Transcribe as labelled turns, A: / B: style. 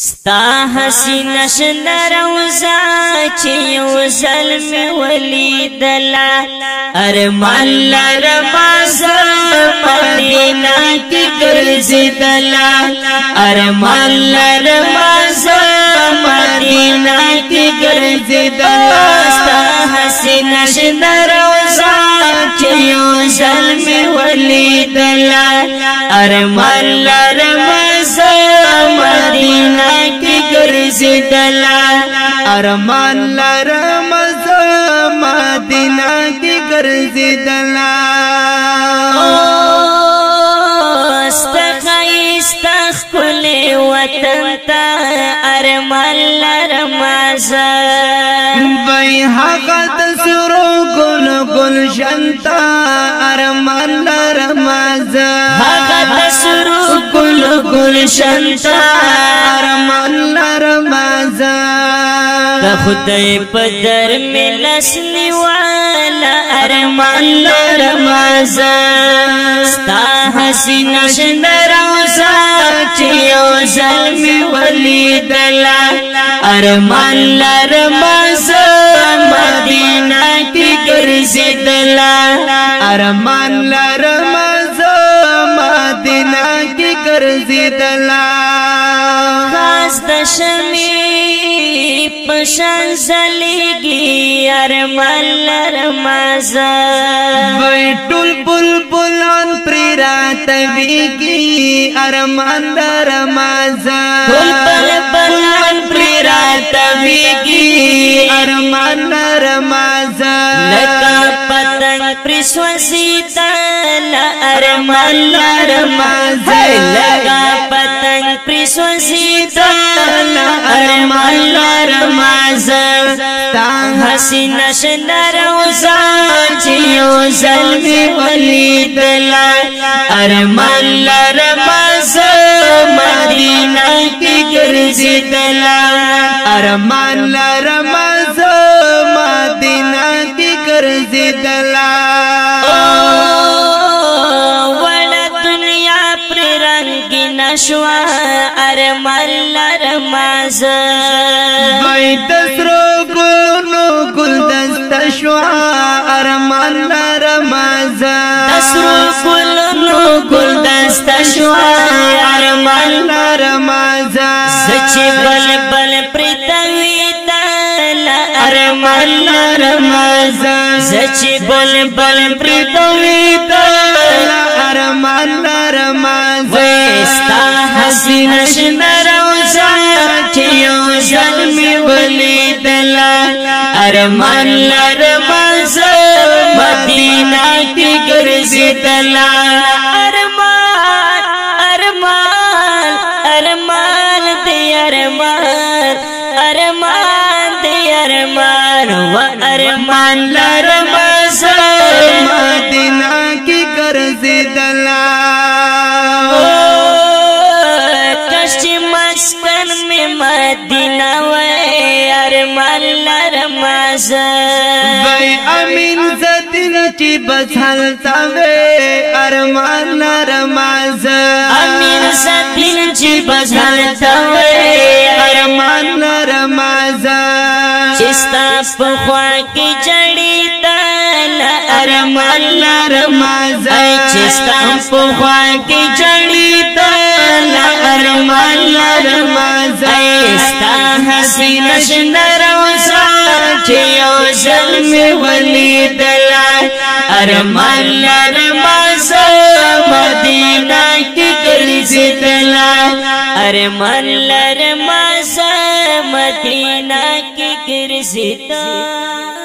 A: ستا حسین شنر روزا چی یو ظلم ولیدلا ارمان لرمازا مدینہ کی گرزدلا ارمان لرمازا مدینہ کی گرزدلا ستا حسین شنر روزا چی یو ظلم ولیدلا ارمان لرمازا مدینہ کی گرزدلا
B: ارمان لرم مدینہ کی گرزدلا
A: استخ کل وطن تا ارمان لرم
B: بی حقت سرو گل گلشنتا ارمان لرم
A: حقت سرو گل گلشنتا
B: ارمان لرم
A: دا خدای پدر میں لسنی والا ارمان لرم ستا حسین شنر روزا چیو ظلم ولیدلا ارمان لرم مدینہ کی گرزدلا
B: ارمان لرم مدینہ کی گرزدلا
A: خاص دشمی پشان زلیگی ارمان لرم
B: بیٹول بلبلان پریرات ویگی ارمان لرم
A: ټول بلبلان پریرات ویگی
B: ارمان لرم
A: لکا پتنگ پرسوزیدل ارمان لرم لکا پتنگ پرسوزیدل ارمان لرم حسین شنر روزا چیو ظلم ولیدلا ارمان لرم مدینہ کی گرزدلا
B: ارمان لرم مدینہ کی گرزدلا
A: وڑا دنیا پر رنگین شوا ارمان لرم
B: بیت سرو گلونو گلدست شوا ارمان لرم
A: دسرو گلونو گلدست شوا ارمان
B: لرم
A: سچی بل بل پرتوی دل ارمان لرم سچی بل بل پرتوی دل
B: ارمان لرم
A: ویستا حسین شنر روزا چیو ظلم ولیدلا ارمان لرم مدینہ کی گرزدلا ارمان ارمان ارمان دی ارمان ارمان دی ارمان و ارمان لرم
B: مدینہ کی گرزدلا
A: کشی مسکن میں مدینہ وے ارمان لرم
B: بی امین زدن چی بس حلتا وے ارمان لرم
A: امین زدن چی بس حلتا وے
B: ارمان لرم
A: چستا پخوا کی جڑی دل ارمان لرم چستا پخوا کی جڑی دل ارمان لرم ستا حسین شنر روزا چیو ظلم ولیدلا ارمان لرم مدینہ کی گرزدلا ارمان لرم مدینہ کی گرزدلا